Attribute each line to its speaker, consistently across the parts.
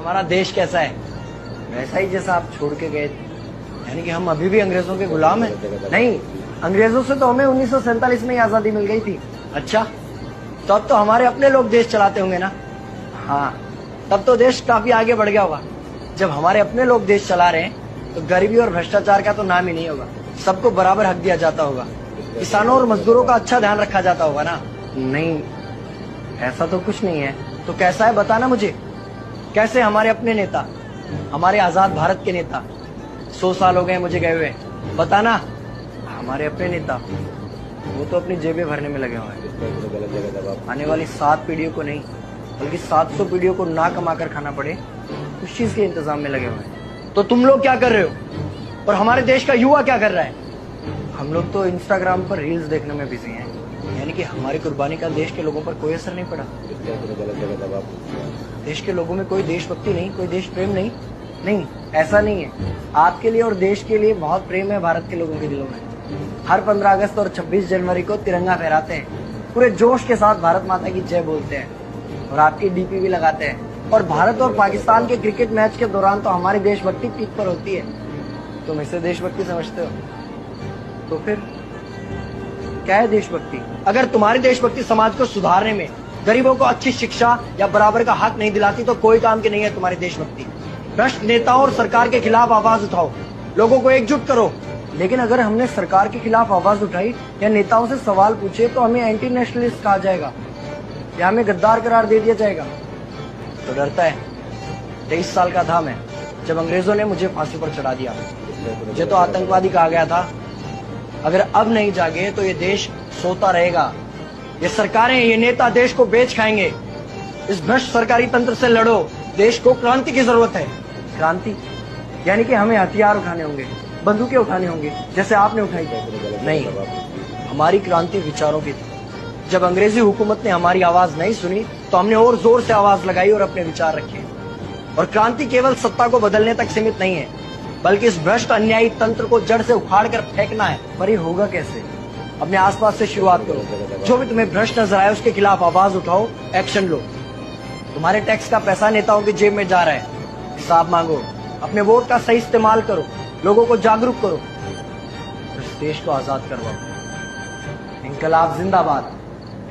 Speaker 1: हमारा देश कैसा है? वैसा ही जैसा आप छोड़ के गए थे। यानी कि हम अभी भी अंग्रेजों के गुलाम हैं? नहीं, अंग्रेजों से तो हमें 1947 में ही आजादी मिल गई थी। अच्छा, तो अब तो हमारे अपने लोग देश चलाते होंगे ना? हाँ, तब तो देश काफी आगे बढ़ गया होगा। जब हमारे अपने लोग देश चला रहे हैं तो गरीबी और भ्रष्टाचार का तो नाम ही नहीं होगा। सबको बराबर हक दिया जाता होगा, किसानों और मजदूरों का अच्छा ध्यान रखा जाता होगा ना? नहीं, ऐसा तो कुछ नहीं है। तो कैसा है बताना मुझे। कैसे हमारे अपने नेता, हमारे आजाद भारत के नेता, 100 साल हो गए मुझे गए हुए, बताना। हमारे अपने नेता वो तो अपनी जेबें भरने में लगे हुए हैं। आने वाली 7 पीढ़ियों को नहीं बल्कि 700 पीढ़ियों को ना कमा कर खाना पड़े उस चीज के इंतजाम में लगे हुए हैं। तो तुम लोग क्या कर रहे हो और हमारे देश का युवा क्या कर रहा है? हम लोग तो इंस्टाग्राम पर रील्स देखने में बिजी हैं। यानी कि हमारी कुर्बानी का देश के लोगों पर कोई असर नहीं पड़ा। देश के लोगों में कोई देशभक्ति नहीं, कोई देश प्रेम नहीं। नहीं, ऐसा नहीं है। आपके लिए और देश के लिए बहुत प्रेम है भारत के लोगों के दिलों में। हर 15 अगस्त और 26 जनवरी को तिरंगा फहराते हैं, पूरे जोश के साथ भारत माता की जय बोलते हैं और आपकी डीपी भी लगाते हैं। और भारत और पाकिस्तान के क्रिकेट मैच के दौरान तो हमारी देशभक्ति पीक पर होती है। तुम इसे देशभक्ति समझते हो? तो फिर क्या है देशभक्ति? अगर तुम्हारी देशभक्ति समाज को सुधारने में, गरीबों को अच्छी शिक्षा या बराबर का हक नहीं दिलाती तो कोई काम की नहीं है तुम्हारी देशभक्ति। भ्रष्ट नेताओं और सरकार के खिलाफ आवाज उठाओ, लोगों को एकजुट करो। लेकिन अगर हमने सरकार के खिलाफ आवाज उठाई या नेताओं से सवाल पूछे तो हमें एंटी नेशनलिस्ट कहा जाएगा या हमें गद्दार करार दे दिया जाएगा। तो डरता है। 23 साल का था मैं जब अंग्रेजों ने मुझे फांसी पर चढ़ा दिया। मुझे तो आतंकवादी कहा गया था। अगर अब नहीं जागे तो ये देश सोता रहेगा। ये सरकारें, ये नेता देश को बेच खाएंगे। इस भ्रष्ट सरकारी तंत्र से लड़ो। देश को क्रांति की जरूरत है। क्रांति यानी कि हमें हथियार उठाने होंगे, बंदूकें उठाने होंगे जैसे आपने उठाई। नहीं, हमारी क्रांति विचारों की थी। जब अंग्रेजी हुकूमत ने हमारी आवाज नहीं सुनी तो हमने और जोर से आवाज लगाई और अपने विचार रखे। और क्रांति केवल सत्ता को बदलने तक सीमित नहीं है, बल्कि इस भ्रष्ट अन्यायी तंत्र को जड़ से उखाड़ कर फेंकना है। पर ये होगा कैसे? अपने आसपास से शुरुआत करो। जो भी तुम्हें भ्रष्ट नजर आए उसके खिलाफ आवाज उठाओ, एक्शन लो। तुम्हारे टैक्स का पैसा नेताओं की जेब में जा रहा है, हिसाब मांगो। अपने वोट का सही इस्तेमाल करो, लोगों को जागरूक करो, इस देश को आजाद करवाओ। इंकलाब जिंदाबाद,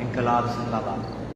Speaker 1: इंकलाब जिंदाबाद।